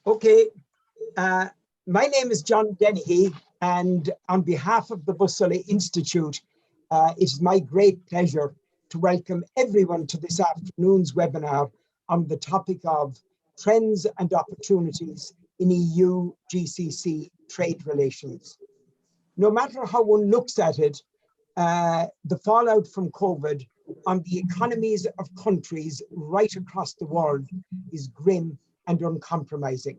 Okay, uh, my name is John Dennehy, and on behalf of the Bussoley Institute, it is my great pleasure to welcome everyone to this afternoon's webinar on the topic of trends and opportunities in EU-GCC trade relations. No matter how one looks at it, the fallout from COVID on the economies of countries right across the world is grim and uncompromising.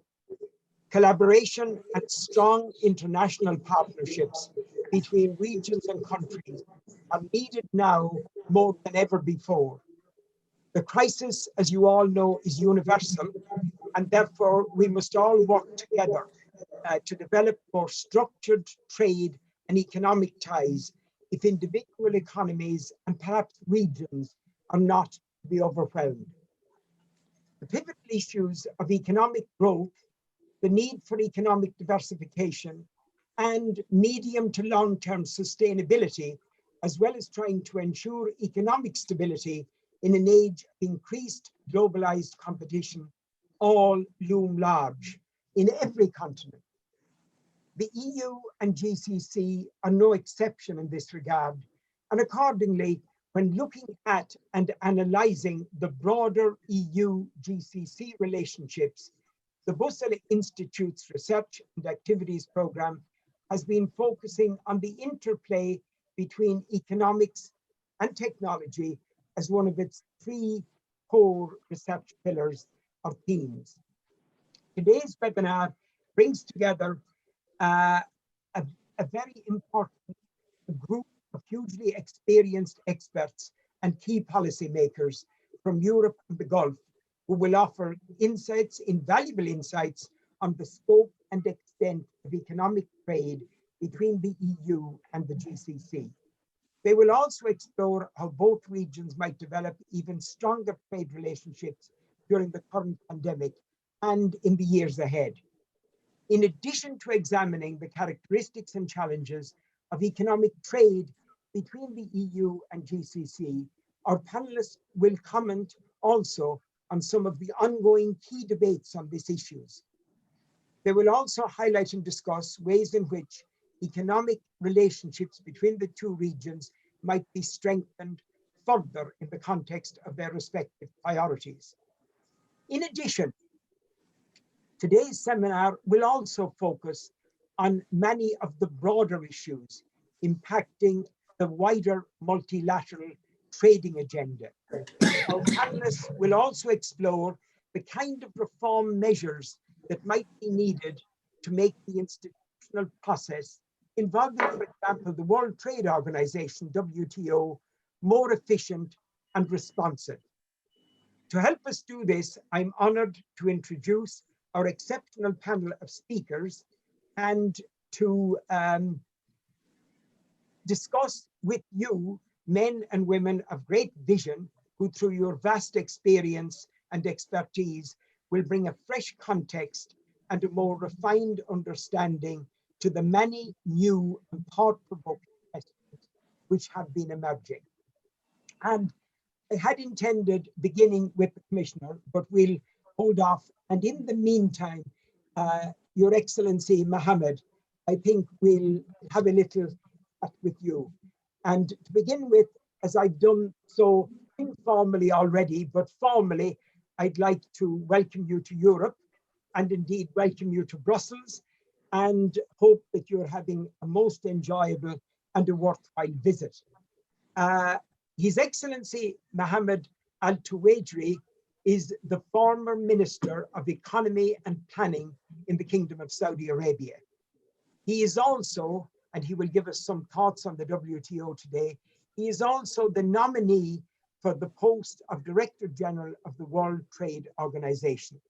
Collaboration and strong international partnerships between regions and countries are needed now more than ever before. The crisis, as you all know, is universal, and therefore we must all work together to develop more structured trade and economic ties if individual economies and perhaps regions are not to be overwhelmed. The pivotal issues of economic growth, the need for economic diversification, and medium to long-term sustainability, as well as trying to ensure economic stability in an age of increased globalized competition, all loom large in every continent. The EU and GCC are no exception in this regard, and accordingly, when looking at and analysing the broader EU-GCC relationships, the Bussoley Institute's Research and Activities Programme has been focusing on the interplay between economics and technology as one of its three core research pillars or themes. Today's webinar brings together a very important group of hugely experienced experts and key policymakers from Europe and the Gulf, who will offer invaluable insights on the scope and extent of economic trade between the EU and the GCC. They will also explore how both regions might develop even stronger trade relationships during the current pandemic and in the years ahead. In addition to examining the characteristics and challenges of economic trade between the EU and GCC, our panelists will comment also on some of the ongoing key debates on these issues. They will also highlight and discuss ways in which economic relationships between the two regions might be strengthened further in the context of their respective priorities. In addition, today's seminar will also focus on many of the broader issues impacting the wider multilateral trading agenda. Our panelists will also explore the kind of reform measures that might be needed to make the institutional process involving, for example, the World Trade Organization, WTO, more efficient and responsive. To help us do this, I'm honored to introduce our exceptional panel of speakers and to discuss with you men and women of great vision who, through your vast experience and expertise, will bring a fresh context and a more refined understanding to the many new and thought-provoking questions which have been emerging. And I had intended beginning with the Commissioner, but we'll hold off. And in the meantime, Your Excellency Mohammed, I think we'll have a little chat with you. And to begin with, as I've done so informally already, but formally, I'd like to welcome you to Europe and indeed welcome you to Brussels, and hope that you're having a most enjoyable and a worthwhile visit. His Excellency Mohammed Al Tuwaijri is the former Minister of Economy and Planning in the Kingdom of Saudi Arabia. He is also, and he will give us some thoughts on the WTO today, he is also the nominee for the post of Director General of the World Trade Organization.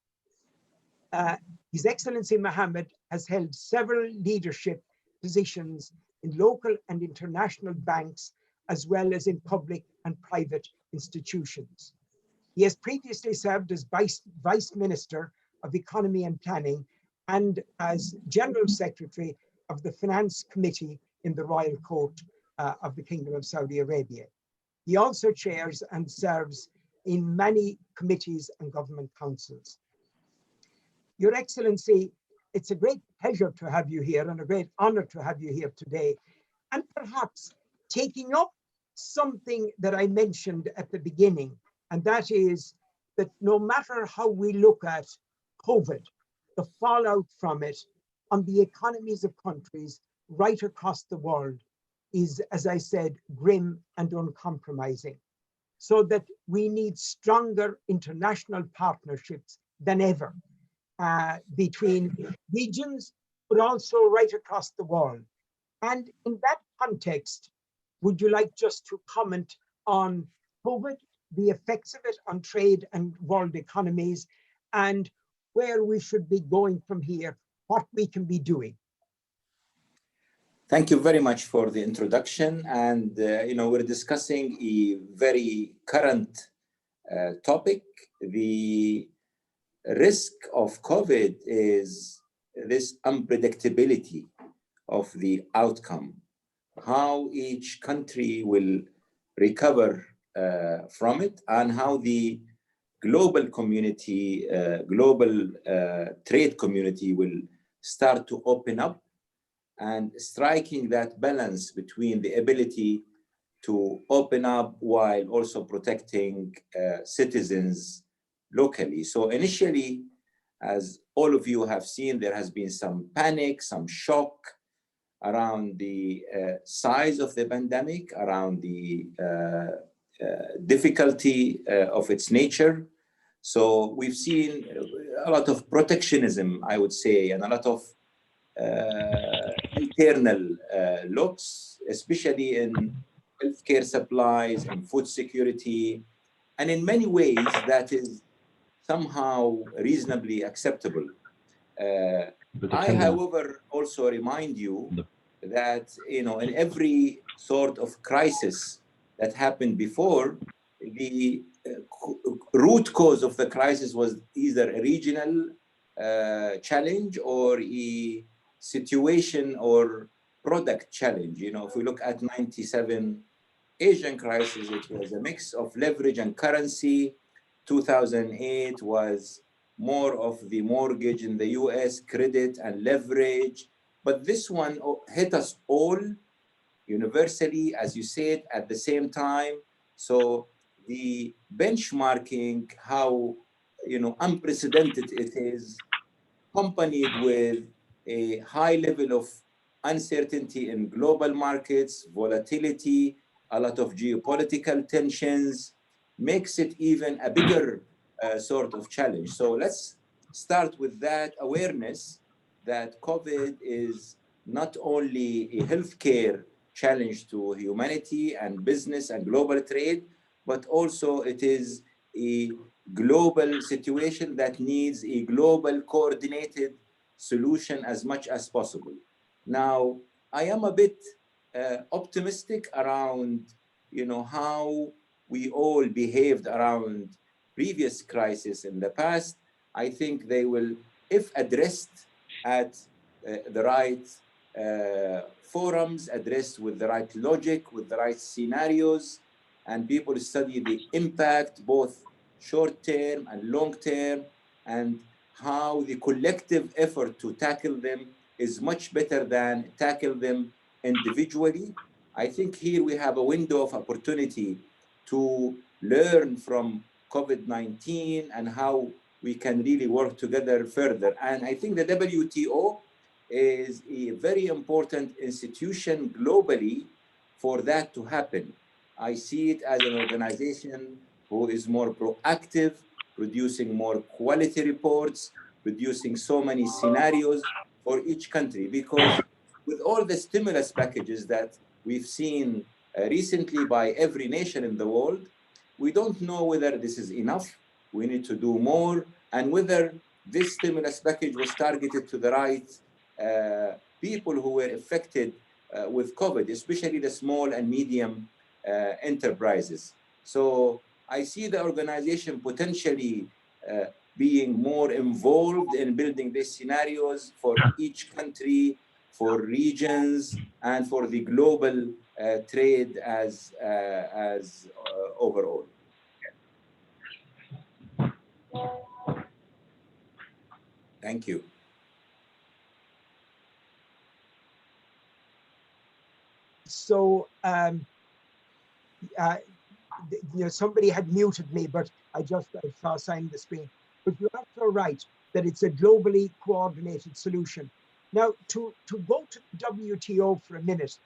His Excellency Mohammed has held several leadership positions in local and international banks, as well as in public and private institutions. He has previously served as Vice Minister of Economy and Planning and as General Secretary of the Finance Committee in the Royal Court of the Kingdom of Saudi Arabia. He also chairs and serves in many committees and government councils. Your Excellency, it's a great pleasure to have you here and a great honor to have you here today. And perhaps taking up something that I mentioned at the beginning, and that is that no matter how we look at COVID, the fallout from it on the economies of countries right across the world is, as I said, grim and uncompromising. So that we need stronger international partnerships than ever between regions, but also right across the world. And in that context, would you like just to comment on COVID, the effects of it on trade and world economies, and where we should be going from here, what we can be doing? Thank you very much for the introduction. And, we're discussing a very current topic. The risk of COVID is this unpredictability of the outcome, how each country will recover from it, and how the global community, global trade community will start to open up, and striking that balance between the ability to open up while also protecting citizens locally. So initially, as all of you have seen, there has been some panic, some shock around the size of the pandemic, around the difficulty of its nature. So we've seen a lot of protectionism, I would say, and a lot of internal looks, especially in healthcare supplies and food security. And in many ways, that is somehow reasonably acceptable. I, however, also remind you that, in every sort of crisis that happened before, the root cause of the crisis was either a regional challenge or a situation or product challenge. If we look at 97 Asian crisis, it was a mix of leverage and currency. 2008 was more of the mortgage in the US, credit and leverage. But this one hit us all universally, as you said, at the same time. So the benchmarking, how unprecedented it is, accompanied with a high level of uncertainty in global markets, volatility, a lot of geopolitical tensions, makes it even a bigger sort of challenge. So let's start with that awareness that COVID is not only a healthcare challenge to humanity and business and global trade, but also it is a global situation that needs a global coordinated solution as much as possible. Now, I am a bit optimistic around, how we all behaved around previous crises in the past. I think they will, if addressed at the right forums, addressed with the right logic, with the right scenarios, and people study the impact, both short-term and long-term, and how the collective effort to tackle them is much better than tackle them individually. I think here we have a window of opportunity to learn from COVID-19 and how we can really work together further. And I think the WTO is a very important institution globally for that to happen. I see it as an organization who is more proactive, producing more quality reports, producing so many scenarios for each country. Because with all the stimulus packages that we've seen recently by every nation in the world, we don't know whether this is enough, we need to do more, and whether this stimulus package was targeted to the right people who were affected with COVID, especially the small and medium enterprises. So I see the organization potentially being more involved in building these scenarios for each country, for regions, and for the global trade as overall. Thank you. So, somebody had muted me, but I saw a sign on the screen. But you're also right that it's a globally coordinated solution. Now, to go to the WTO for a minute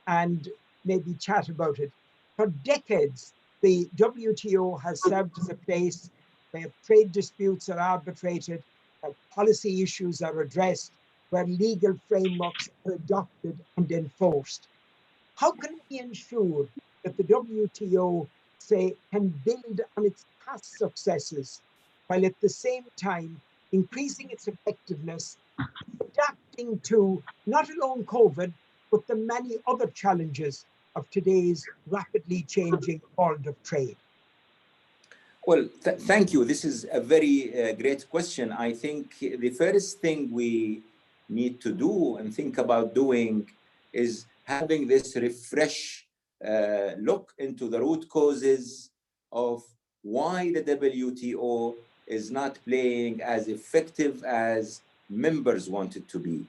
and maybe chat about it, for decades, the WTO has served as a place where trade disputes are arbitrated, where policy issues are addressed, where legal frameworks are adopted and enforced. How can we ensure that the WTO, say, can build on its past successes while at the same time increasing its effectiveness, adapting to not alone COVID, but the many other challenges of today's rapidly changing world of trade? Well, thank you. This is a very great question. I think the first thing we need to do and think about doing is having this refresh look into the root causes of why the WTO is not playing as effective as members want it to be.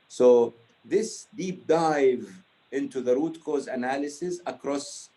So this deep dive into the root cause analysis across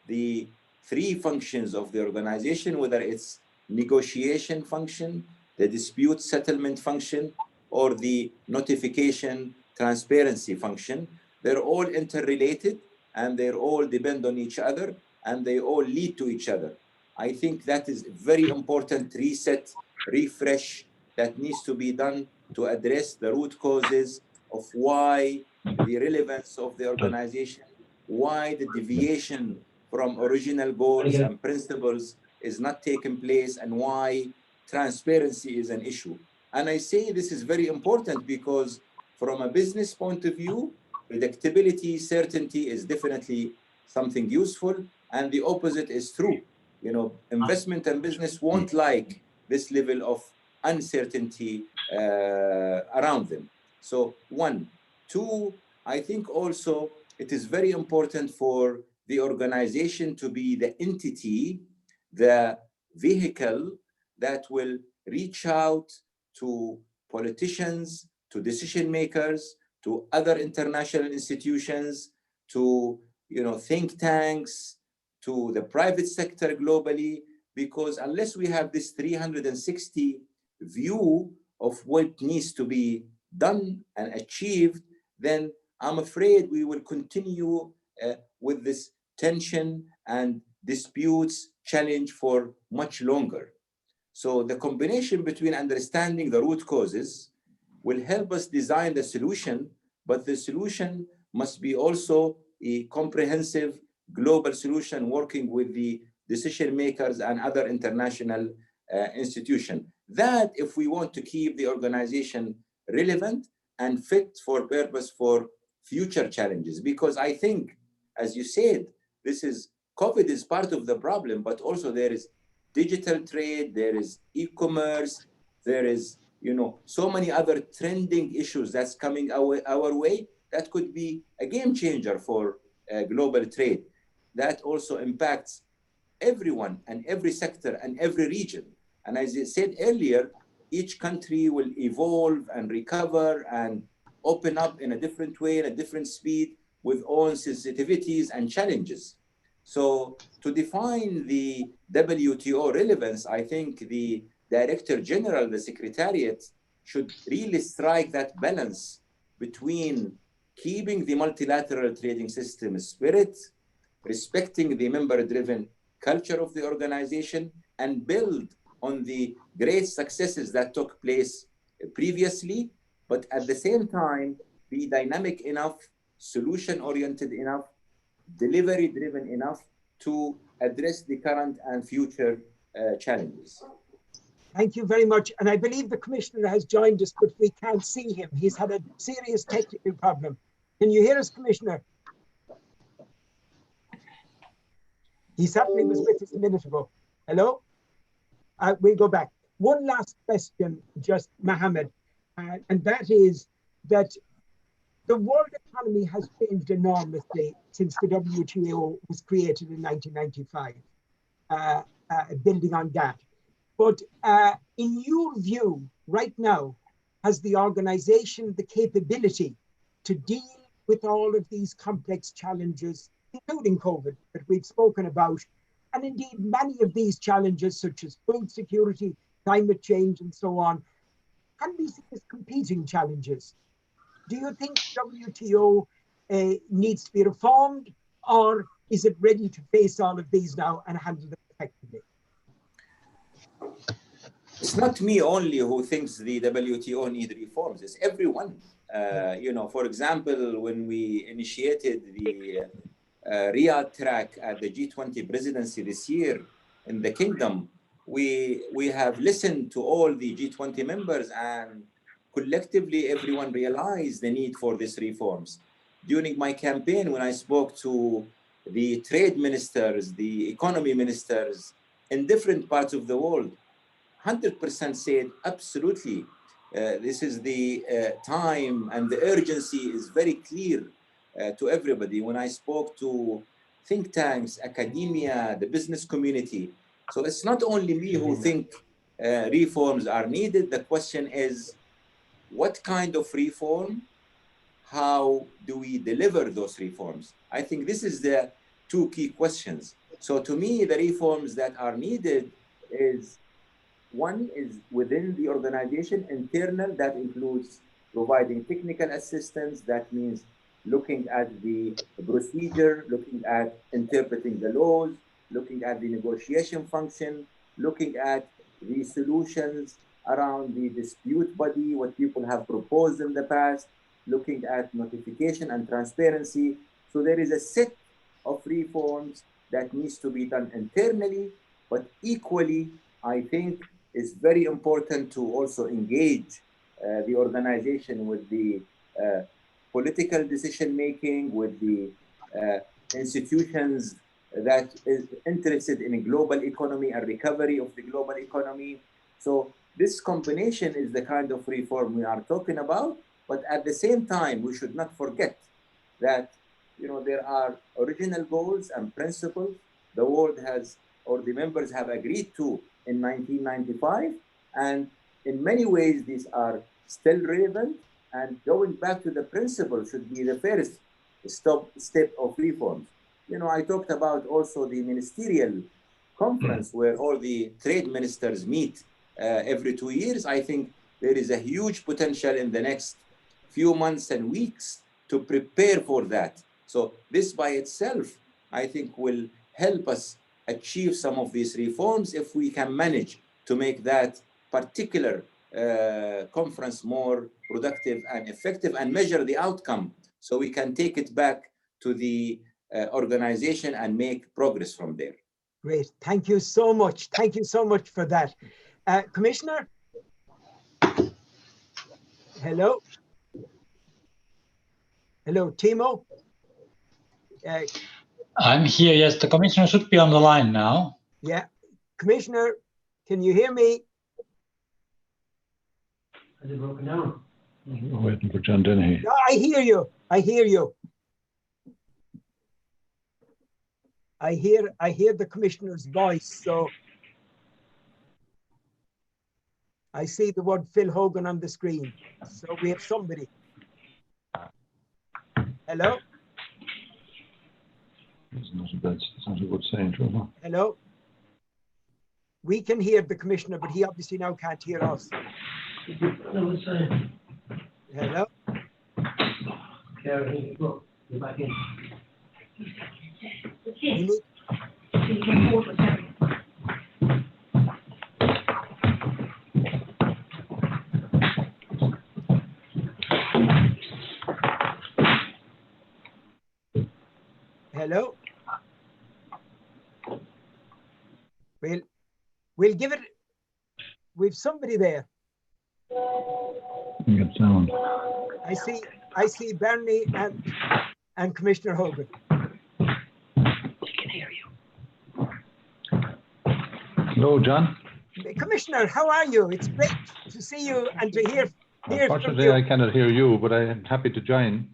the three functions of the organization, whether it's negotiation function, the dispute settlement function, or the notification transparency function, they're all interrelated and they all depend on each other and they all lead to each other. I think that is a very important reset, refresh that needs to be done to address the root causes of why the relevance of the organization, why the deviation from original goals and principles is not taking place, and why transparency is an issue. And I say this is very important because from a business point of view, predictability, certainty is definitely something useful, and the opposite is true. You know, investment and business won't like this level of uncertainty around them. So one. Two, I think also it is very important for the organization to be the entity, the vehicle that will reach out to politicians, to decision makers, to other international institutions, to think tanks, to the private sector globally, because unless we have this 360 view of what needs to be done and achieved, then I'm afraid we will continue with this tension and disputes challenge for much longer. So the combination between understanding the root causes will help us design the solution, but the solution must be also a comprehensive global solution working with the decision makers and other international institutions. That if we want to keep the organization relevant and fit for purpose for future challenges. Because I think, as you said, COVID is part of the problem, but also there is digital trade, there is e-commerce, there is so many other trending issues that's coming our way that could be a game changer for global trade. That also impacts everyone and every sector and every region. And as I said earlier, each country will evolve and recover and open up in a different way, at a different speed, with own sensitivities and challenges. So to define the WTO relevance, I think the Director General, the Secretariat, should really strike that balance between keeping the multilateral trading system spirit, respecting the member-driven culture of the organization, and build on the great successes that took place previously, but at the same time, be dynamic enough, solution-oriented enough, delivery-driven enough to address the current and future challenges. Thank you very much. And I believe the Commissioner has joined us, but we can't see him. He's had a serious technical problem. Can you hear us, Commissioner? He certainly was with us a minute ago. Hello? We'll go back. One last question, just Mohammed, and that is that the world economy has changed enormously since the WTO was created in 1995, building on that. But in your view, right now, has the organization the capability to deal with all of these complex challenges, including COVID, that we've spoken about, and indeed many of these challenges, such as food security, climate change, and so on, can be seen as competing challenges. Do you think WTO needs to be reformed, or is it ready to face all of these now and handle them effectively? It's not me only who thinks the WTO need reforms, it's everyone. You know, for example, when we initiated the Riyadh track at the G20 presidency this year in the Kingdom, we have listened to all the G20 members, and collectively everyone realized the need for these reforms. During my campaign, when I spoke to the trade ministers, the economy ministers in different parts of the world, 100% said absolutely. This is the time, and the urgency is very clear to everybody. When I spoke to think tanks, academia, the business community, so it's not only me who think reforms are needed. The question is, what kind of reform? How do we deliver those reforms? I think this is the two key questions. So to me, the reforms that are needed is, one is within the organization, internal, that includes providing technical assistance. That means looking at the procedure, looking at interpreting the laws, looking at the negotiation function, looking at the solutions around the dispute body, what people have proposed in the past, looking at notification and transparency. So there is a set of reforms that needs to be done internally, but equally, I think it's very important to also engage the organization with the political decision-making, with the institutions that is interested in a global economy and recovery of the global economy. So this combination is the kind of reform we are talking about. But at the same time, we should not forget that, you know, there are original goals and principles the world has, or the members have agreed to in 1995. And in many ways, these are still relevant. And going back to the principle should be the first step of reforms. You know, I talked about also the ministerial conference where all the trade ministers meet every 2 years. I think there is a huge potential in the next few months and weeks to prepare for that. So this by itself, I think, will help us achieve some of these reforms if we can manage to make that particular conference more productive and effective and measure the outcome so we can take it back to the organization and make progress from there. Great. Thank you so much. Thank you so much for that. Commissioner? Hello? Hello, Timo? I'm here, yes. The Commissioner should be on the line now. Yeah. Commissioner, can you hear me? Has it broken down? We're waiting for John Dennehy. No, I hear you. I hear you. I hear the Commissioner's voice, so I see the word Phil Hogan on the screen. So we have somebody. Hello? It's not a good sign, Trevor. Hello? We can hear the Commissioner, but he obviously now can't hear us. Hello? Gary, look, you're back in. You need... Hello? We'll give it... We've somebody there. Good sound. I see Bernie and Commissioner Hogan. He can hear you. Hello, John. Commissioner, how are you? It's great to see you and to hear Unfortunately, from you. I cannot hear you, but I am happy to join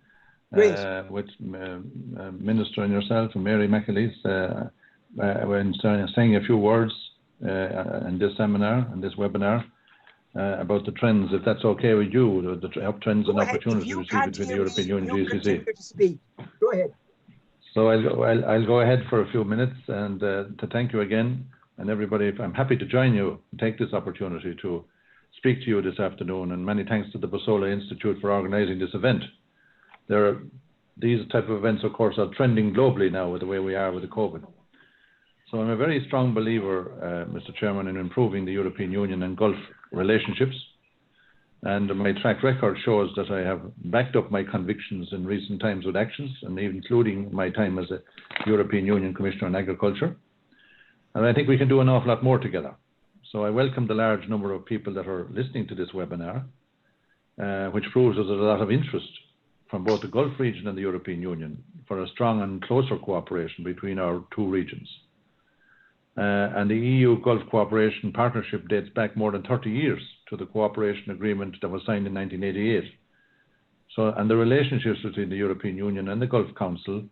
with Minister and yourself and Mary McAleese when saying a few words in this seminar and this webinar. about the trends, if that's okay with you, the trends and Go ahead. opportunities If we you see can't between the hear me, European Union you and GCC. continue to speak. Go ahead. So I'll go ahead for a few minutes and to thank you again, and everybody. I'm happy to join you and take this opportunity to speak to you this afternoon, and many thanks to the Bosola Institute for organising this event. These type of events, of course, are trending globally now with the way we are with the COVID. So I'm a very strong believer, Mr. Chairman, in improving the European Union and Gulf relationships. And my track record shows that I have backed up my convictions in recent times with actions, and even including my time as a European Union Commissioner on Agriculture. And I think we can do an awful lot more together. So I welcome the large number of people that are listening to this webinar, which proves that there's a lot of interest from both the Gulf region and the European Union for a strong and closer cooperation between our two regions. And the EU Gulf Cooperation Partnership dates back more than 30 years to the cooperation agreement that was signed in 1988. So, and the relationships between the European Union and the Gulf Council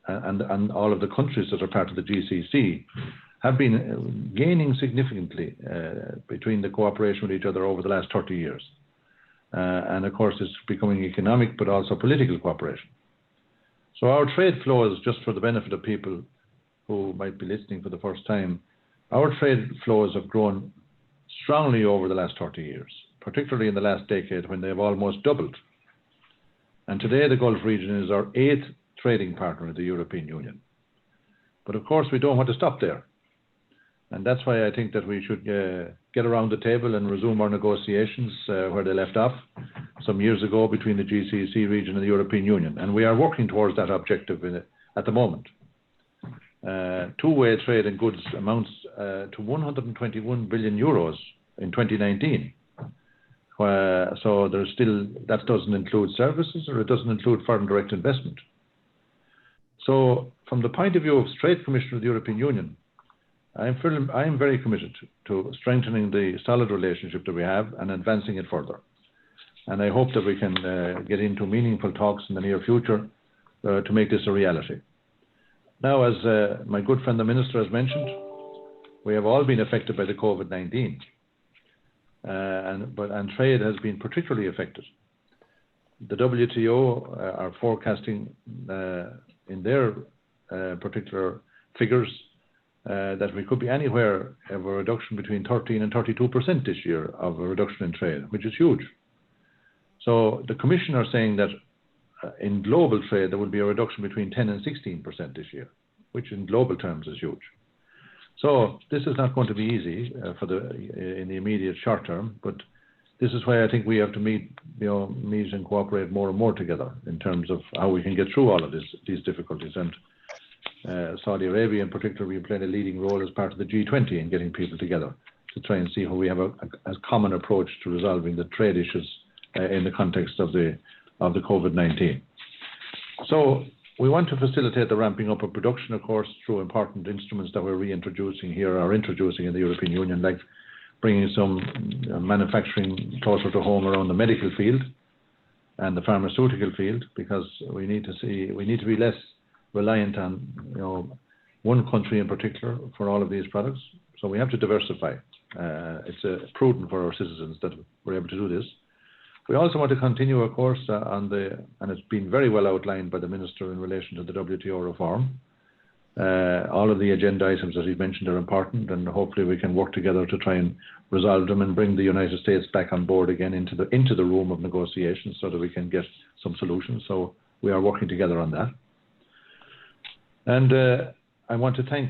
and all of the countries that are part of the GCC have been gaining significantly between the cooperation with each other over the last 30 years. And of course, it's becoming economic, but also political cooperation. So our trade flows, just for the benefit of people who might be listening for the first time, our trade flows have grown strongly over the last 30 years, particularly in the last decade when they have almost doubled. And today the Gulf region is our 8th trading partner in the European Union. But of course we don't want to stop there. And that's why I think that we should get around the table and resume our negotiations where they left off some years ago between the GCC region and the European Union. And we are working towards that objective at the moment. Two-way trade in goods amounts to 121 billion euros in 2019. So there's still, that doesn't include services, or it doesn't include foreign direct investment. So from the point of view of Trade Commissioner of the European Union, I am very committed to strengthening the solid relationship that we have and advancing it further. And I hope that we can get into meaningful talks in the near future to make this a reality. Now, as my good friend the Minister has mentioned, we have all been affected by the COVID-19, and trade has been particularly affected. The WTO are forecasting in their particular figures that we could be anywhere of a reduction between 13 and 32% this year of a reduction in trade, which is huge. So the Commission are saying that in global trade, there will be a reduction between 10 and 16% this year, which in global terms is huge. So this is not going to be easy in the immediate short term, but this is why I think we have to meet and cooperate more and more together in terms of how we can get through all of these difficulties. And Saudi Arabia in particular, we played a leading role as part of the G20 in getting people together to try and see how we have a common approach to resolving the trade issues in the context of the COVID-19. So we want to facilitate the ramping up of production, of course, through important instruments that we're introducing in the European Union, like bringing some manufacturing closer to home around the medical field and the pharmaceutical field, because we need to be less reliant on one country in particular for all of these products. So we have to diversify. It's prudent for our citizens that we're able to do this. We also want to continue, of course, and it's been very well outlined by the Minister in relation to the WTO reform. All of the agenda items, as he mentioned, are important, and hopefully we can work together to try and resolve them and bring the United States back on board again into the room of negotiations so that we can get some solutions. So we are working together on that. And I want to thank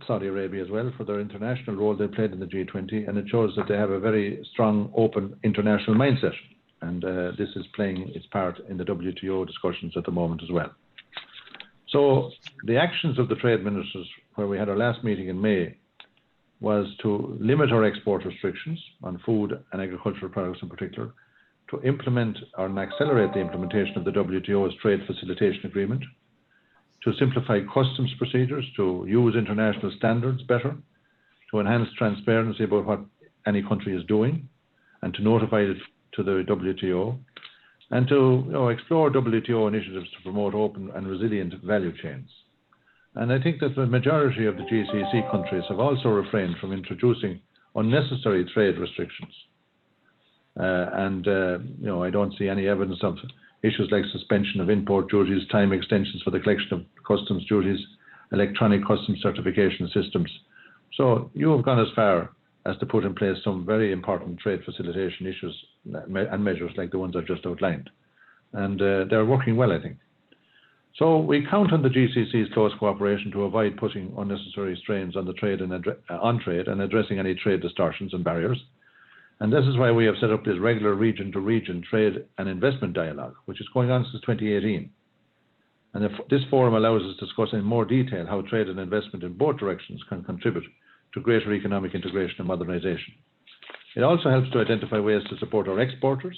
Saudi Arabia as well for their international role they played in the G20, and it shows that they have a very strong, open international mindset. And this is playing its part in the WTO discussions at the moment as well. So the actions of the trade ministers, where we had our last meeting in May, was to limit our export restrictions on food and agricultural products in particular, to implement and accelerate the implementation of the WTO's trade facilitation agreement, to simplify customs procedures, to use international standards better, to enhance transparency about what any country is doing, and to notify it to the WTO, and to explore WTO initiatives to promote open and resilient value chains. And I think that the majority of the GCC countries have also refrained from introducing unnecessary trade restrictions I don't see any evidence of issues like suspension of import duties, time extensions for the collection of customs duties, electronic customs certification systems. So you have gone as far as to put in place some very important trade facilitation issues and measures like the ones I've just outlined. And they're working well, I think. So we count on the GCC's close cooperation to avoid putting unnecessary strains on the trade and addressing any trade distortions and barriers. And this is why we have set up this regular region-to-region trade and investment dialogue, which is going on since 2018. And this forum allows us to discuss in more detail how trade and investment in both directions can contribute to greater economic integration and modernization. It also helps to identify ways to support our exporters,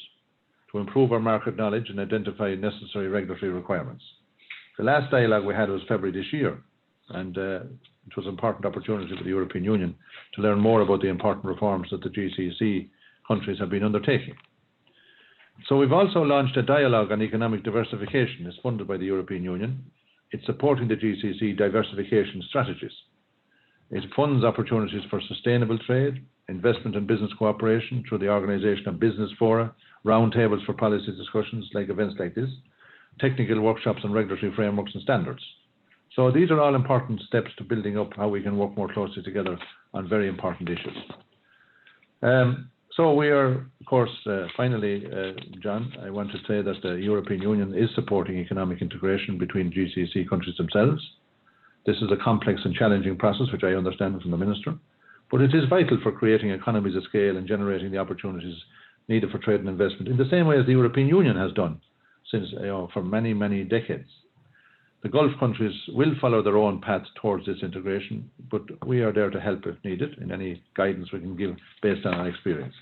to improve our market knowledge and identify necessary regulatory requirements. The last dialogue we had was February this year, and it was an important opportunity for the European Union to learn more about the important reforms that the GCC countries have been undertaking. So we've also launched a dialogue on economic diversification. It's funded by the European Union. It's supporting the GCC diversification strategies. It funds opportunities for sustainable trade, investment and business cooperation through the organisation of business fora, roundtables for policy discussions like events like this, technical workshops on regulatory frameworks and standards. So these are all important steps to building up how we can work more closely together on very important issues. So we are, of course, finally, John, I want to say that the European Union is supporting economic integration between GCC countries themselves. This is a complex and challenging process, which I understand from the Minister, but it is vital for creating economies of scale and generating the opportunities needed for trade and investment in the same way as the European Union has done since, for many, many decades. The Gulf countries will follow their own path towards this integration, but we are there to help if needed in any guidance we can give based on our experience.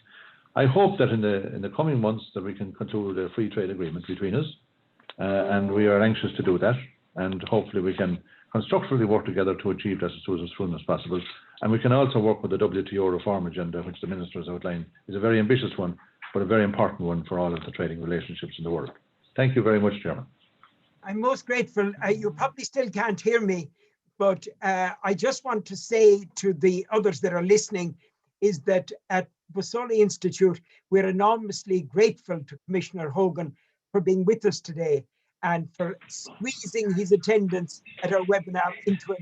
I hope that in the coming months that we can conclude a free trade agreement between us, and we are anxious to do that, and hopefully we can constructively work together to achieve that as soon as possible. And we can also work with the WTO reform agenda, which the Minister has outlined is a very ambitious one, but a very important one for all of the trading relationships in the world. Thank you very much, Chairman. I'm most grateful. You probably still can't hear me, but I just want to say to the others that are listening is that at Bossoli Institute, we're enormously grateful to Commissioner Hogan for being with us today and for squeezing his attendance at our webinar into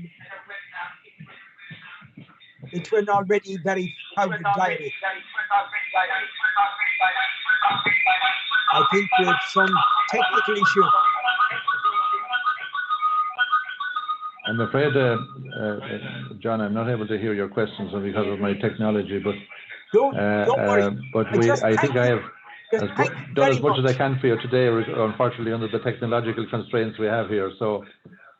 an already very crowded diary. I think we have some technical issue. I'm afraid, John, I'm not able to hear your questions because of my technology, but Don't worry. I think I have done as much as I can for you today, unfortunately under the technological constraints we have here. So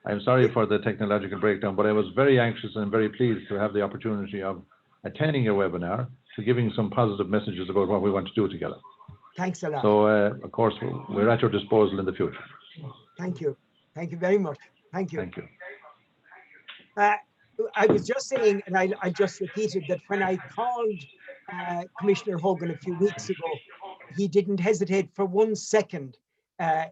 I'm sorry for the technological breakdown, but I was very anxious and very pleased to have the opportunity of attending your webinar, to giving some positive messages about what we want to do together. Thanks a lot. So, of course, we're at your disposal in the future. Thank you. Thank you very much. Thank you. Thank you. I was just saying, and I just repeated that when I called Commissioner Hogan a few weeks ago, he didn't hesitate for 1 second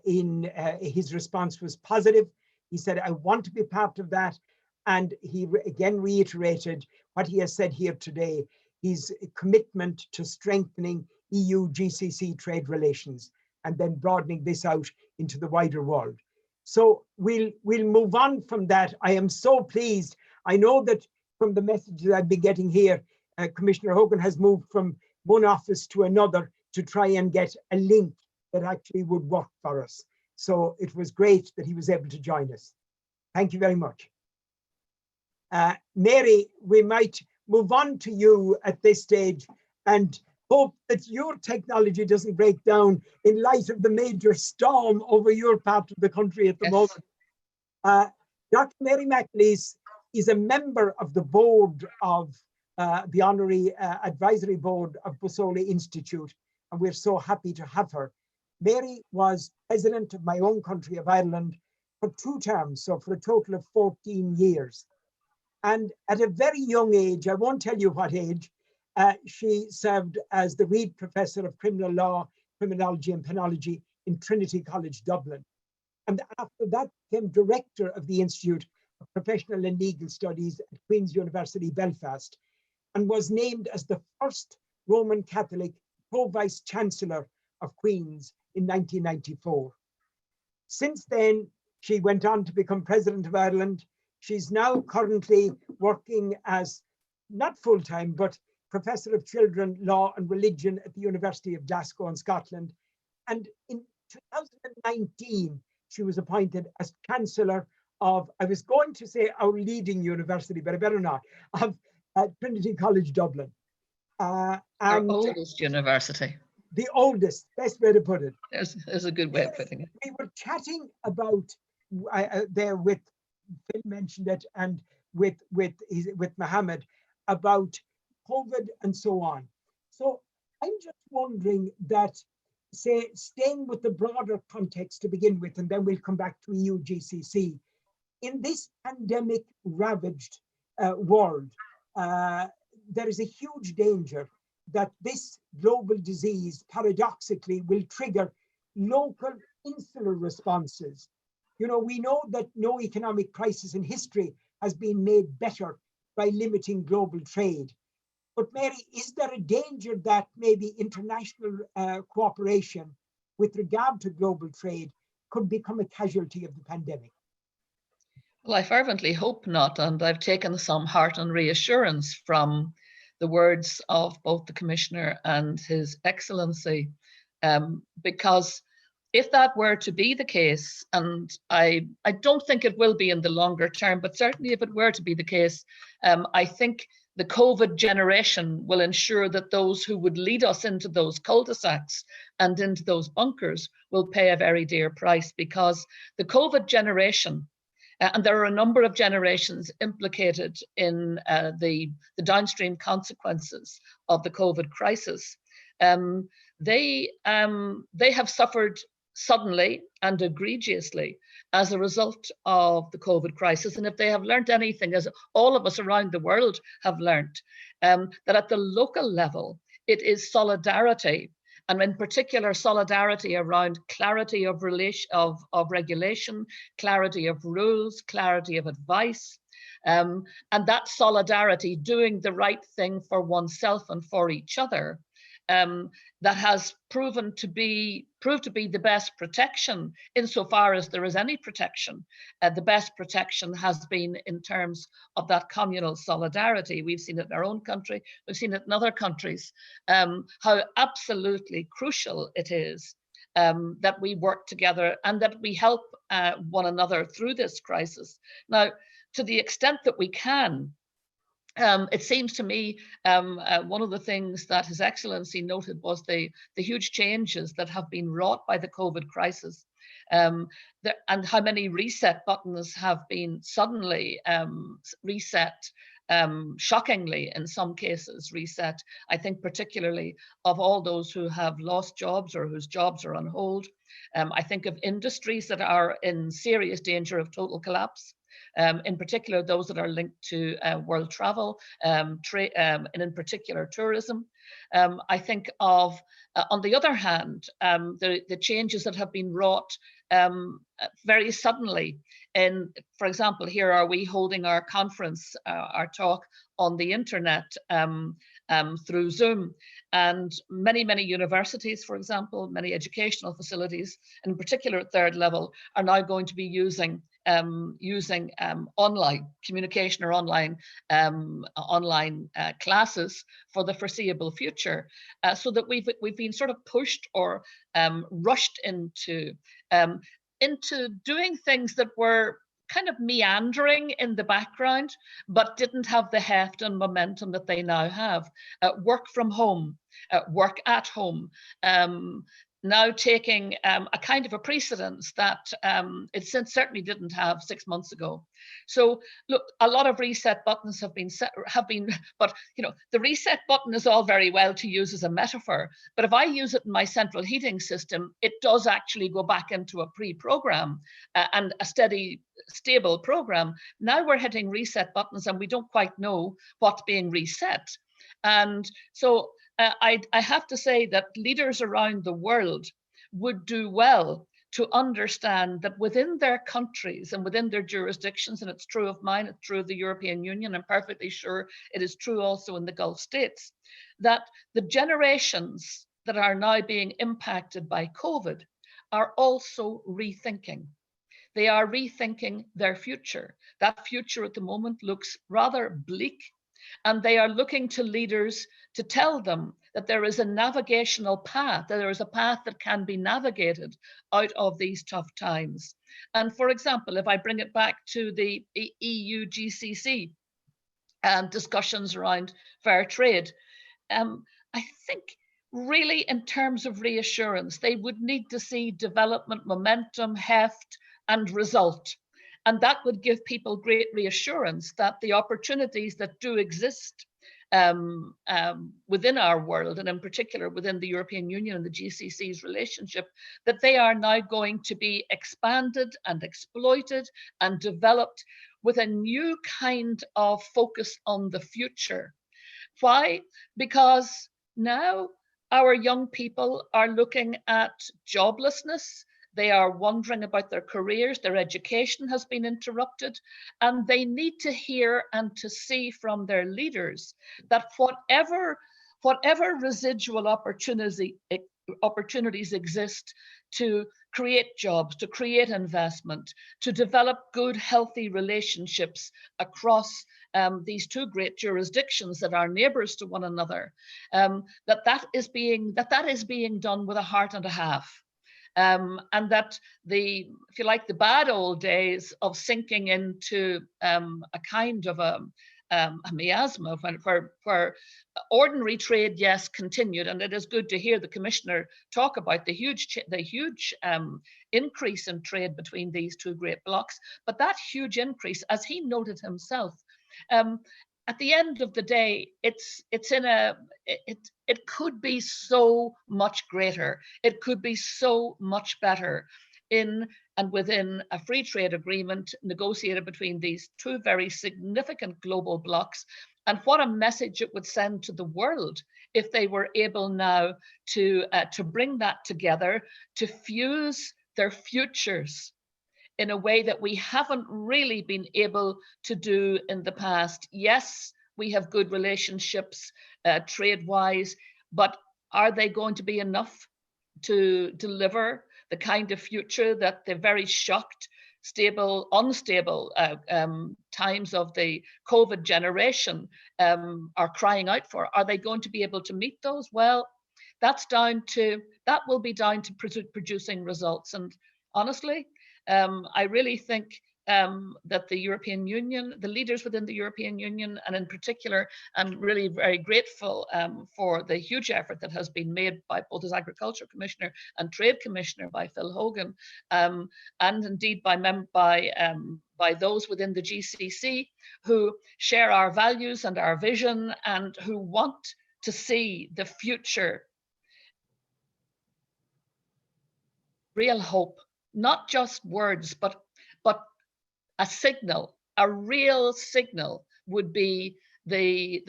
in his response was positive. He said, I want to be part of that. And he again reiterated what he has said here today, his commitment to strengthening EU-GCC trade relations and then broadening this out into the wider world. So we'll move on from that. I am so pleased. I know that from the messages I've been getting here, Commissioner Hogan has moved from one office to another to try and get a link that actually would work for us. So it was great that he was able to join us. Thank you very much. Mary, we might move on to you at this stage and hope that your technology doesn't break down in light of the major storm over your part of the country at the moment. Dr. Mary McAleese is a member of the board of the Honorary Advisory Board of Bossoli Institute, and we're so happy to have her. Mary was president of my own country of Ireland for 2 terms, so for a total of 14 years. And at a very young age, I won't tell you what age, she served as the Reid Professor of Criminal Law, Criminology and Penology in Trinity College, Dublin. And after that became director of the Institute of Professional and Legal Studies at Queen's University, Belfast, and was named as the first Roman Catholic Pro-Vice Chancellor of Queen's in 1994. Since then, she went on to become President of Ireland. She's now currently working as, not full-time, but Professor of Children, Law and Religion at the University of Glasgow in Scotland. And in 2019, she was appointed as Chancellor of, I was going to say our leading university, but I better not, of Trinity College Dublin. Our And oldest university. the oldest, best way to put it. There's a good way of putting it. We were chatting about there with Phil mentioned it, and with Mohammed about COVID and so on. So I'm just wondering that, say, staying with the broader context to begin with, and then we'll come back to EU GCC. In this pandemic ravaged world, there is a huge danger that this global disease paradoxically will trigger local insular responses. You know, we know that no economic crisis in history has been made better by limiting global trade. But Mary, is there a danger that maybe international cooperation with regard to global trade could become a casualty of the pandemic? Well, I fervently hope not, and I've taken some heart and reassurance from the words of both the Commissioner and His Excellency, because if that were to be the case, and I don't think it will be in the longer term, but certainly if it were to be the case, I think the COVID generation will ensure that those who would lead us into those cul-de-sacs and into those bunkers will pay a very dear price, because the COVID generation, and there are a number of generations implicated in the downstream consequences of the COVID crisis. They have suffered suddenly and egregiously as a result of the COVID crisis. And if they have learned anything, as all of us around the world have learned, that at the local level, it is solidarity, and in particular solidarity around clarity of regulation, clarity of rules, clarity of advice, and that solidarity, doing the right thing for oneself and for each other, that has proved to be the best protection, insofar as there is any protection. The best protection has been in terms of that communal solidarity. We've seen it in our own country, we've seen it in other countries, how absolutely crucial it is that we work together and that we help one another through this crisis. Now, to the extent that we can, it seems to me one of the things that His Excellency noted was the huge changes that have been wrought by the COVID crisis, and how many reset buttons have been suddenly reset, shockingly in some cases reset. I think particularly of all those who have lost jobs or whose jobs are on hold. I think of industries that are in serious danger of total collapse. In particular, those that are linked to world travel, and in particular tourism. I think of, on the other hand, the changes that have been wrought very suddenly. For example, here are we holding our conference, our talk on the internet through Zoom. And many universities, for example, many educational facilities, and in particular at third level, are now going to be using online communication or online classes for the foreseeable future, so that we've been sort of pushed or rushed into doing things that were kind of meandering in the background, but didn't have the heft and momentum that they now have. Work from home, work at home, now taking a kind of a precedence that it certainly didn't have 6 months ago. So look, a lot of reset buttons have been, but you know, the reset button is all very well to use as a metaphor, but if I use it in my central heating system, it does actually go back into a pre-program and a steady, stable program. Now we're hitting reset buttons and we don't quite know what's being reset. And so I have to say that leaders around the world would do well to understand that within their countries and within their jurisdictions, and it's true of mine, it's true of the European Union, I'm perfectly sure it is true also in the Gulf states, that the generations that are now being impacted by COVID are also rethinking. They are rethinking their future. That future at the moment looks rather bleak, and they are looking to leaders to tell them that there is a navigational path, that there is a path that can be navigated out of these tough times. And for example, if I bring it back to the EU GCC discussions around fair trade, I think really in terms of reassurance, they would need to see development, momentum, heft, and result. And that would give people great reassurance that the opportunities that do exist within our world, and in particular within the European Union and the GCC's relationship, that they are now going to be expanded and exploited and developed with a new kind of focus on the future. Why? Because now our young people are looking at joblessness. They are wondering about their careers, their education has been interrupted, and they need to hear and to see from their leaders that whatever residual opportunities exist to create jobs, to create investment, to develop good, healthy relationships across these two great jurisdictions that are neighbours to one another, that is being done with a heart and a half. And that if you like, the bad old days of sinking into a kind of a miasma where ordinary trade, yes, continued, and it is good to hear the Commissioner talk about the huge increase in trade between these two great blocs. But that huge increase, as he noted himself, at the end of the day, it could be so much greater. It could be so much better in and within a free trade agreement negotiated between these two very significant global blocs. And what a message it would send to the world if they were able now to bring that together, to fuse their futures in a way that we haven't really been able to do in the past. Yes, we have good relationships trade-wise, but are they going to be enough to deliver the kind of future that the very shocked, unstable times of the COVID generation are crying out for? Are they going to be able to meet those? Well, that will be down to producing results. And honestly, I really think that the European Union, the leaders within the European Union, and in particular, I'm really very grateful for the huge effort that has been made by both as Agriculture Commissioner and Trade Commissioner by Phil Hogan, and indeed by those within the GCC who share our values and our vision and who want to see the future. Real hope. Not just words, but a signal, a real signal would be the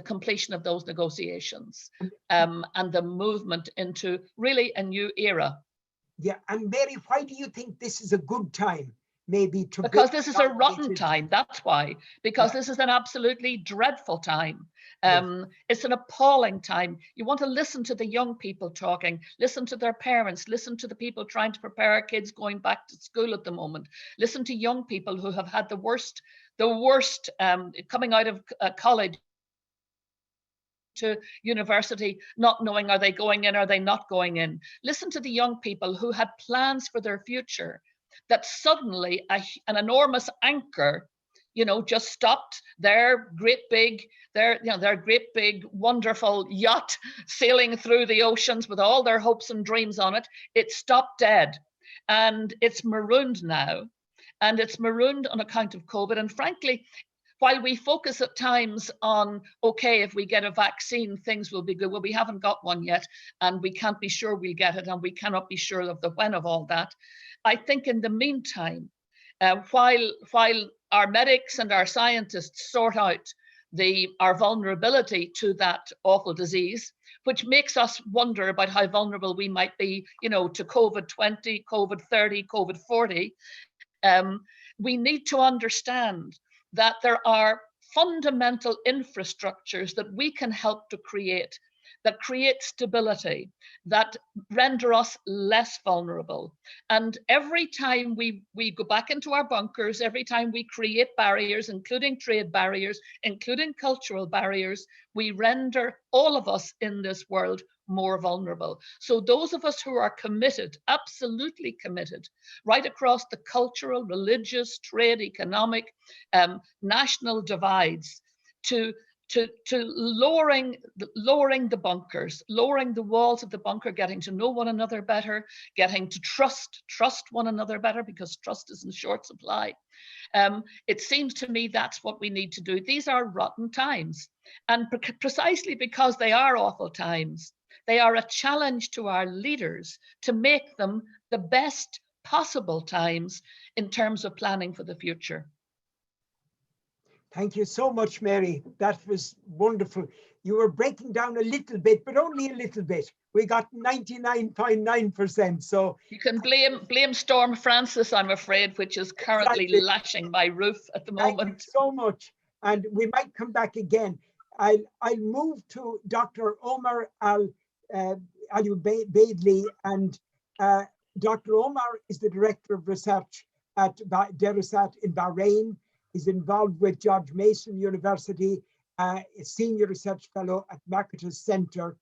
completion of those negotiations and the movement into really a new era. Yeah, and Mary, why do you think this is a good time? Maybe to because this is a rotten time. That's why. Because this is an absolutely dreadful time. It's an appalling time. You want to listen to the young people talking, listen to their parents, listen to the people trying to prepare our kids going back to school at the moment, listen to young people who have had the worst coming out of college to university, not knowing, are they going in, are they not going in? Listen to the young people who had plans for their future, that suddenly an enormous anchor, just stopped their great big, wonderful yacht sailing through the oceans with all their hopes and dreams on it. It stopped dead, and it's marooned now, and it's marooned on account of COVID. And frankly, while we focus at times on, okay, if we get a vaccine, things will be good. Well, we haven't got one yet, and we can't be sure we'll get it, and we cannot be sure of the when of all that. I think in the meantime, while our medics and our scientists sort out our vulnerability to that awful disease, which makes us wonder about how vulnerable we might be, to COVID-20, COVID-30, COVID-40, we need to understand that there are fundamental infrastructures that we can help to create that create stability, that render us less vulnerable. And every time we go back into our bunkers, every time we create barriers, including trade barriers, including cultural barriers, we render all of us in this world more vulnerable. So those of us who are committed, absolutely committed, right across the cultural, religious, trade, economic, national divides, to lowering the bunkers, lowering the walls of the bunker, getting to know one another better, getting to trust one another better, because trust is in short supply. It seems to me that's what we need to do. These are rotten times, and precisely because they are awful times, they are a challenge to our leaders to make them the best possible times in terms of planning for the future. Thank you so much, Mary. That was wonderful. You were breaking down a little bit, but only a little bit. We got 99.9%. So you can blame Storm Francis, I'm afraid, which is currently exactly. lashing my roof at the moment. Thank you so much. And we might come back again. I'll move to Dr. Omar Al-Ubaidli, and Dr. Omar is the Director of Research at Derusat in Bahrain. He's involved with George Mason University, a Senior Research Fellow at Marketer's Center,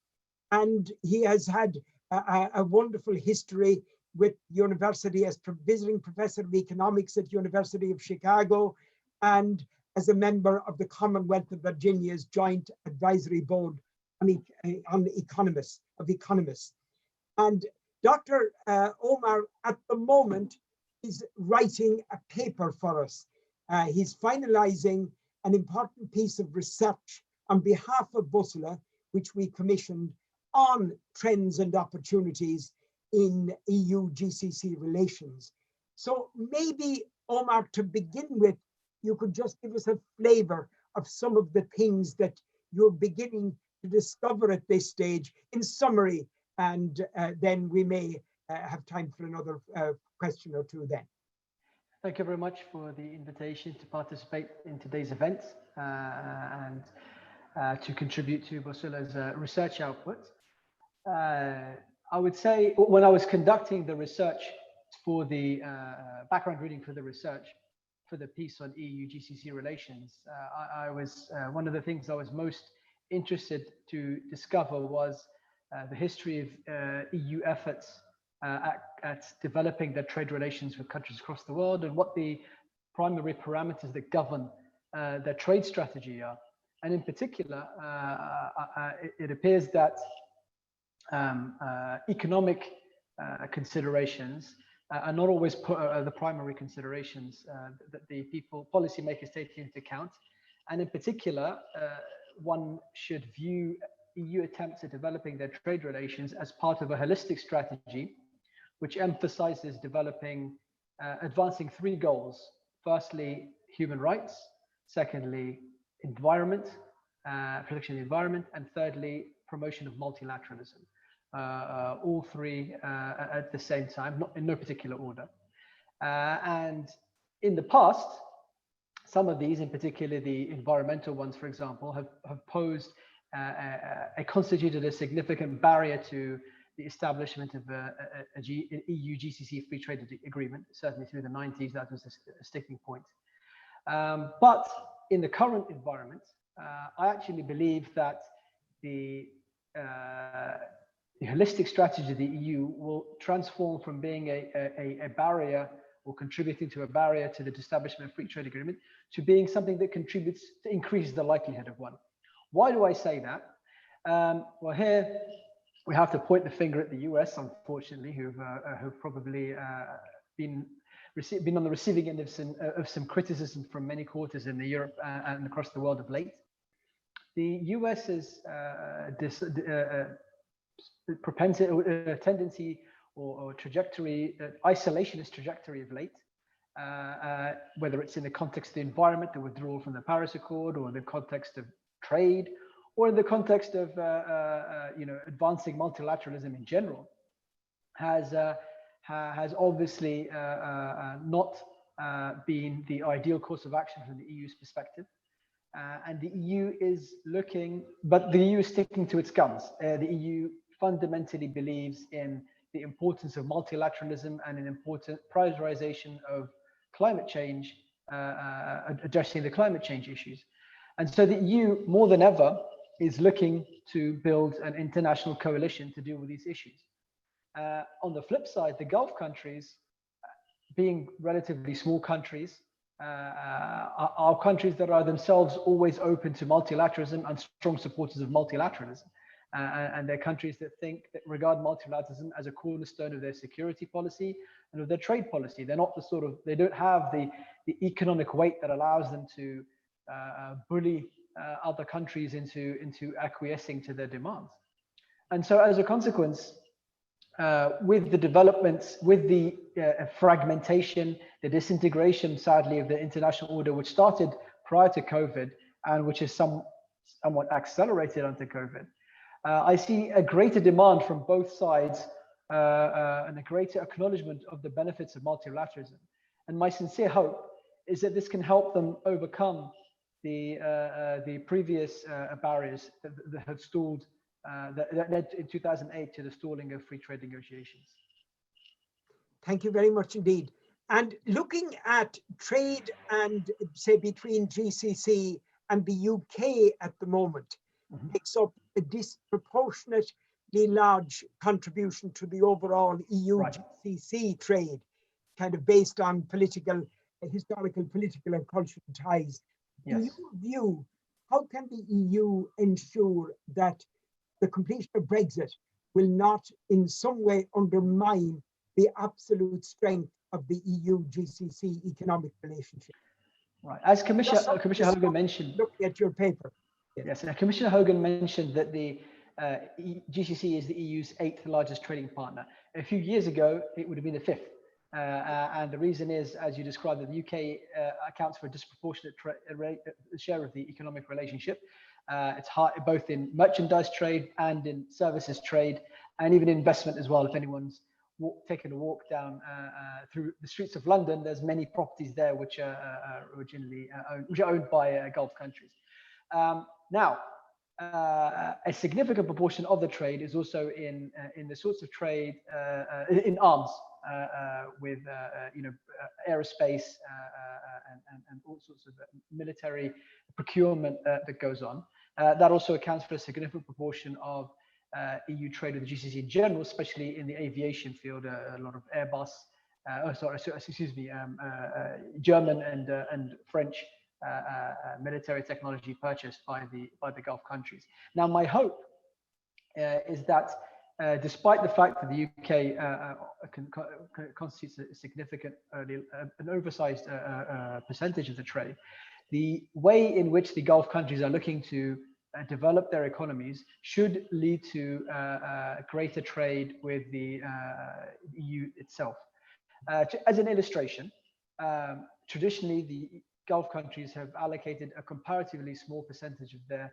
and he has had a wonderful history with university as visiting professor of economics at University of Chicago, and as a member of the Commonwealth of Virginia's Joint Advisory Board on economists. And Dr. Omar, at the moment, is writing a paper for us. He's finalizing an important piece of research on behalf of Bussola, which we commissioned, on trends and opportunities in EU-GCC relations. So maybe, Omar, to begin with, you could just give us a flavor of some of the things that you're beginning to discover at this stage in summary, and then we may have time for another question or two then. Thank you very much for the invitation to participate in today's event and to contribute to Bussola's research output. I would say when I was conducting the research for the background reading for the research for the piece on EU-GCC relations, I was one of the things I was most interested to discover was the history of EU efforts at developing their trade relations with countries across the world, and what the primary parameters that govern their trade strategy are. And in particular, it appears that economic considerations are not always the primary considerations that the policymakers take into account. And in particular, one should view EU attempts at developing their trade relations as part of a holistic strategy, which emphasizes advancing three goals. Firstly, human rights. Secondly, environment, protection of the environment. And thirdly, promotion of multilateralism. All three at the same time, not in no particular order. And in the past, some of these, in particular the environmental ones, for example, have posed constituted a significant barrier to the establishment of an EU-GCC free trade agreement. Certainly through the 90s, that was a sticking point. But in the current environment, I actually believe that the holistic strategy of the EU will transform from being a barrier or contributing to a barrier to the establishment of free trade agreement to being something that contributes to increase the likelihood of one. Why do I say that? Well, here we have to point the finger at the US, unfortunately, who've probably been on the receiving end of some criticism from many quarters in Europe and across the world of late. The US's tendency or trajectory, isolationist trajectory of late, whether it's in the context of the environment, the withdrawal from the Paris Accord, or in the context of trade, or in the context of advancing multilateralism in general, has obviously not been the ideal course of action from the EU's perspective. And the EU is looking, but the EU is sticking to its guns. The EU fundamentally believes in the importance of multilateralism and an important prioritization of climate change, addressing the climate change issues. And so the EU, more than ever, is looking to build an international coalition to deal with these issues. On the flip side, the Gulf countries, being relatively small countries, are countries that are themselves always open to multilateralism and strong supporters of multilateralism. And they're countries that regard multilateralism as a cornerstone of their security policy and of their trade policy. They're not the sort of, they don't have the economic weight that allows them to bully other countries into acquiescing to their demands. And so as a consequence, with the developments, with the fragmentation, the disintegration, sadly, of the international order, which started prior to COVID and which is somewhat accelerated under COVID, I see a greater demand from both sides and a greater acknowledgement of the benefits of multilateralism. And my sincere hope is that this can help them overcome the previous barriers that have stalled, that led in 2008 to the stalling of free trade negotiations. Thank you very much indeed. And looking at trade and say between GCC and the UK at the moment, makes up a disproportionately large contribution to the overall EU-GCC trade, kind of based on historical, political and cultural ties. Yes. In your view, how can the EU ensure that the completion of Brexit will not in some way undermine the absolute strength of the EU-GCC economic relationship? Right, as Commissioner Hogan mentioned, looking at your paper. Yes, Commissioner Hogan mentioned that the GCC is the EU's 8th largest trading partner. A few years ago, it would have been the 5th. And the reason is, as you described, that the UK accounts for a disproportionate share of the economic relationship. It's high both in merchandise trade and in services trade, and even investment as well. If anyone's taken a walk down through the streets of London, there's many properties there which are originally owned by Gulf countries. Now, a significant proportion of the trade is also in the sorts of trade in arms, with aerospace and all sorts of military procurement that goes on. That also accounts for a significant proportion of EU trade with the GCC in general, especially in the aviation field. A lot of Airbus, German and French military technology purchased by the Gulf countries. Now, my hope is that despite the fact that the UK constitutes a significant, an oversized percentage of the trade, the way in which the Gulf countries are looking to develop their economies should lead to greater trade with the EU itself. As an illustration, traditionally the Gulf countries have allocated a comparatively small percentage of their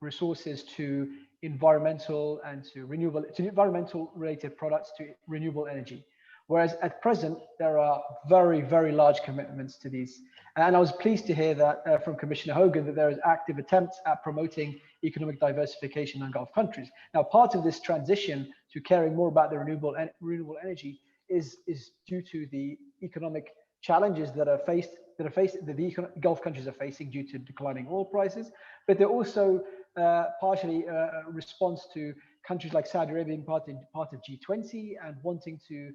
resources to environmental and to environmental related products, to renewable energy. Whereas at present, there are very, very large commitments to these. And I was pleased to hear that from Commissioner Hogan that there is active attempts at promoting economic diversification in Gulf countries. Now, part of this transition to caring more about the renewable energy is due to the economic challenges that the Gulf countries are facing due to declining oil prices, but they're also partially a response to countries like Saudi Arabia being part of G20 and wanting to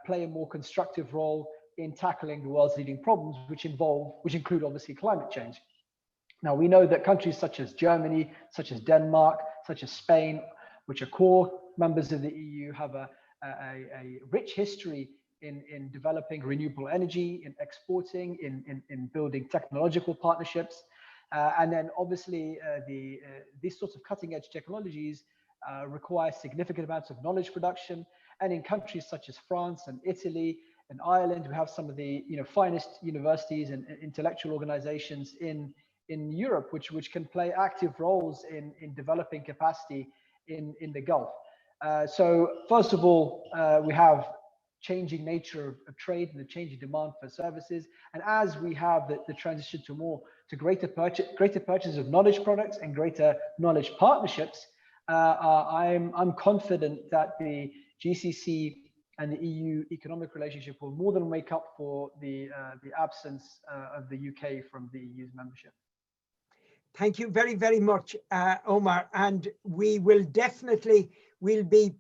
play a more constructive role in tackling the world's leading problems, which include obviously climate change. Now, we know that countries such as Germany, such as Denmark, such as Spain, which are core members of the EU, have a rich history in developing renewable energy, in exporting, in building technological partnerships. And then obviously these sorts of cutting edge technologies require significant amounts of knowledge production. And in countries such as France and Italy and Ireland, we have some of the finest universities and intellectual organizations in Europe, which can play active roles in developing capacity in the Gulf. So first of all, we have changing nature of trade and the changing demand for services. And as we have the transition to more to greater purchase of knowledge products and greater knowledge partnerships, I'm confident that the GCC and the EU economic relationship will more than make up for the absence of the UK from the EU's membership. Thank you very, very much, Omar. And we will we'll be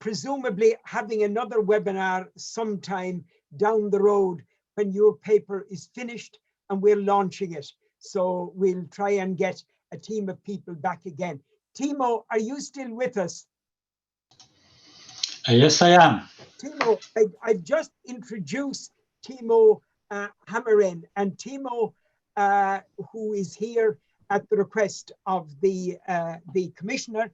presumably having another webinar sometime down the road when your paper is finished and we're launching it. So we'll try and get a team of people back again. Timo, are you still with us? Yes, I am. Timo, I've just introduced Timo Hammarin, and Timo, who is here at the request of the Commissioner.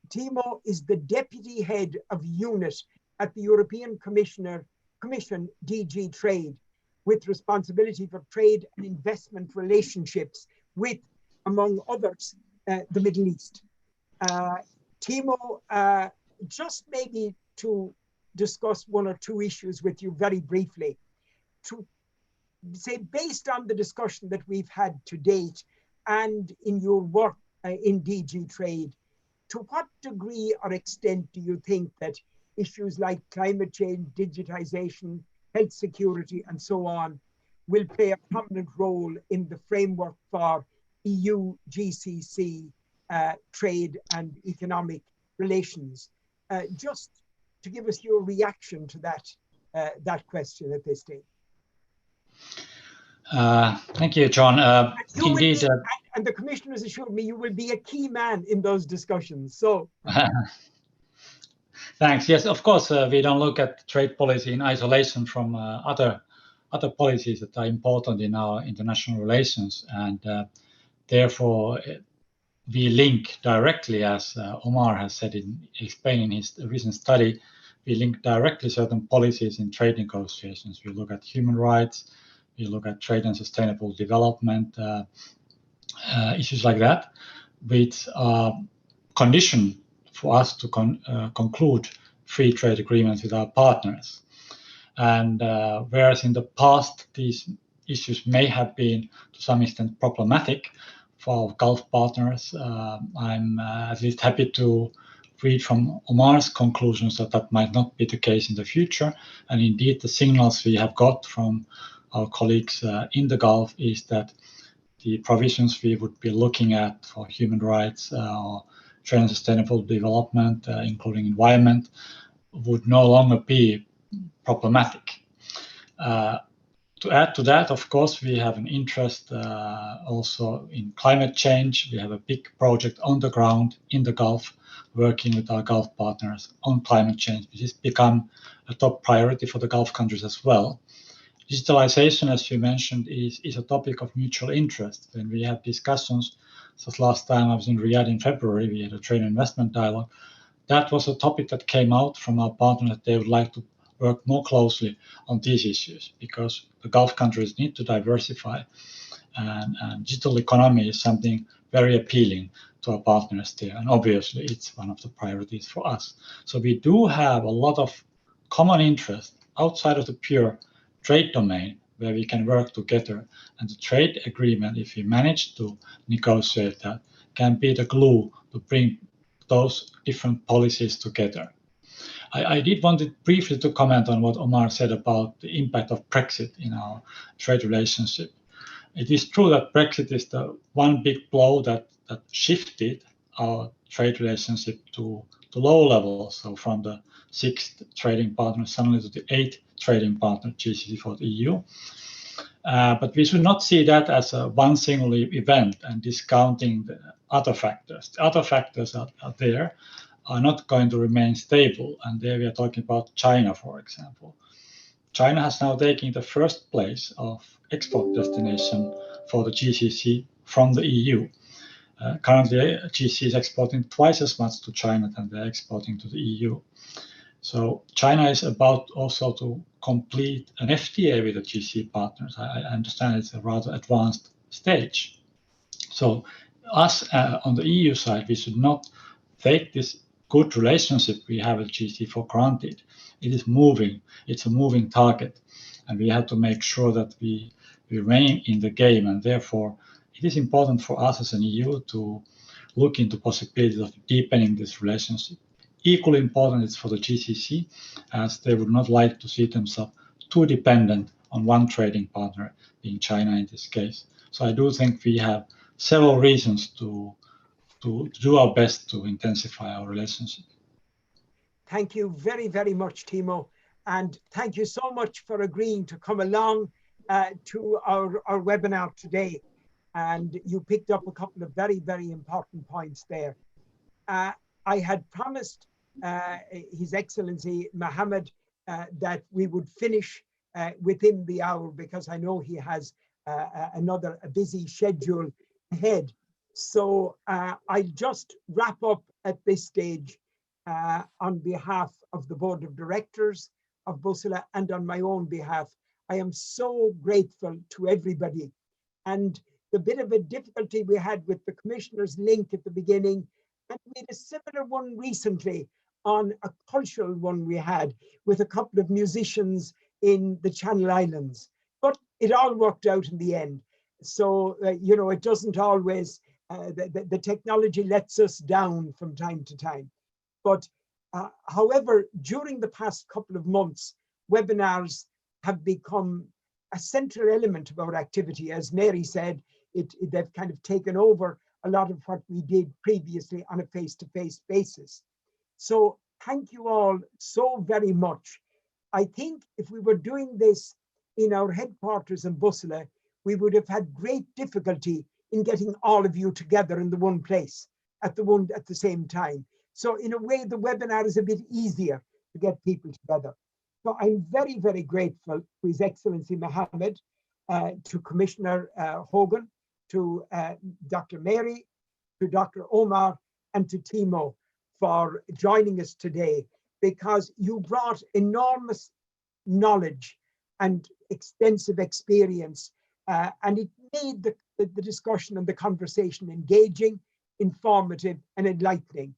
Timo is the Deputy Head of Unit at the European Commission DG Trade, with responsibility for trade and investment relationships with, among others, the Middle East. Timo, just maybe to discuss one or two issues with you very briefly, to say, based on the discussion that we've had to date and in your work in DG Trade, to what degree or extent do you think that issues like climate change, digitization, health security, and so on will play a prominent role in the framework for EU GCC trade and economic relations? Just to give us your reaction to that question at this stage. Thank you, John. Indeed, and the Commissioner has assured me you will be a key man in those discussions. So, thanks. Yes, of course, we don't look at trade policy in isolation from other policies that are important in our international relations, and therefore we link directly, as Omar has said in explaining his recent study, we link directly certain policies in trade negotiations. We look at human rights, we look at trade and sustainable development, issues like that, with condition for us to conclude free trade agreements with our partners. And whereas in the past these issues may have been to some extent problematic for our Gulf partners, I'm at least happy to read from Omar's conclusions that that might not be the case in the future. And indeed, the signals we have got from our colleagues in the Gulf is that the provisions we would be looking at for human rights or trade and sustainable development, including environment, would no longer be problematic. To add to that, of course, we have an interest also in climate change. We have a big project on the ground in the Gulf, working with our Gulf partners on climate change, which has become a top priority for the Gulf countries as well. Digitalization, as you mentioned, is a topic of mutual interest. When we have discussions, since last time I was in Riyadh in February, we had a trade and investment dialogue. That was a topic that came out from our partners that they would like to work more closely on these issues, because the Gulf countries need to diversify, and digital economy is something very appealing to our partners there, and obviously it's one of the priorities for us. So we do have a lot of common interest outside of the pure trade domain where we can work together, and the trade agreement, if we manage to negotiate that, can be the glue to bring those different policies together. I did want to briefly to comment on what Omar said about the impact of Brexit in our trade relationship. It is true that Brexit is the one big blow that shifted our trade relationship to low levels, so from the 6th trading partner suddenly to the 8th trading partner, GCC for the EU. But we should not see that as a one single event and discounting the other factors. The other factors are there, are not going to remain stable. And there we are talking about China, for example. China has now taken the first place of export destination for the GCC from the EU. Currently, GCC is exporting twice as much to China than they're exporting to the EU. So China is about also to complete an FTA with the GCC partners. I understand it's a rather advanced stage. So us on the EU side, we should not take this good relationship we have with GCC for granted. It is moving. It's a moving target. And we have to make sure that we remain in the game. And therefore, it is important for us as an EU to look into possibilities of deepening this relationship. Equally important is for the GCC, as they would not like to see themselves too dependent on one trading partner, being China in this case. So I do think we have several reasons to do our best to intensify our relationship. Thank you very, very much, Timo. And thank you so much for agreeing to come along to our webinar today. And you picked up a couple of very, very important points there. I had promised His Excellency Mohammed that we would finish within the hour, because I know he has a busy schedule ahead. So I'll just wrap up at this stage on behalf of the Board of Directors of Bussola and on my own behalf. I am so grateful to everybody. And the bit of a difficulty we had with the Commissioner's link at the beginning, and we had a similar one recently on a cultural one we had with a couple of musicians in the Channel Islands. But it all worked out in the end. So, you know, it doesn't always, the technology lets us down from time to time. But however, during the past couple of months, webinars have become a central element of our activity. As Mary said, they've kind of taken over a lot of what we did previously on a face-to-face basis. So thank you all so very much. I think if we were doing this in our headquarters in Bussola, we would have had great difficulty in getting all of you together in the one place at the same time. So in a way, the webinar is a bit easier to get people together. So I'm very, very grateful to His Excellency Mohammed, to Commissioner Hogan, to Dr. Mary, to Dr. Omar, and to Timo for joining us today, because you brought enormous knowledge and extensive experience, and it made the discussion and the conversation engaging, informative, and enlightening.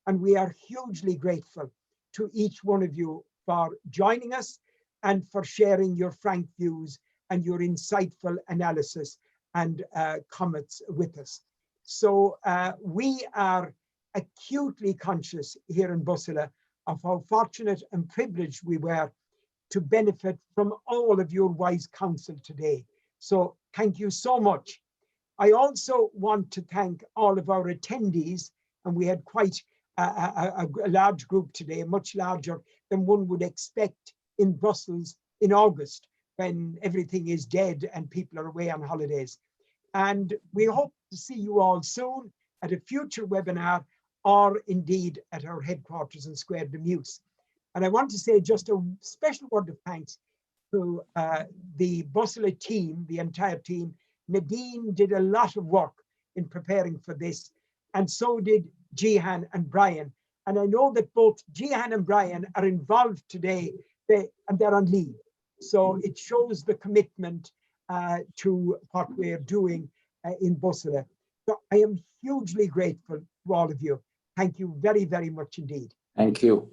And we are hugely grateful to each one of you for joining us and for sharing your frank views and your insightful analysis and comments with us. So we are acutely conscious here in Bussola of how fortunate and privileged we were to benefit from all of your wise counsel today. So thank you so much. I also want to thank all of our attendees, and we had quite a large group today, much larger than one would expect in Brussels in August, when everything is dead and people are away on holidays. And we hope to see you all soon at a future webinar, or indeed at our headquarters in Square de Muse. And I want to say just a special word of thanks to the Bussola team, the entire team. Nadine did a lot of work in preparing for this, and so did Jihan and Brian. And I know that both Jihan and Brian are involved today, and they're on leave. So it shows the commitment to what we're doing in Bussola. So I am hugely grateful to all of you. Thank you very, very much indeed. Thank you.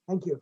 Thank you.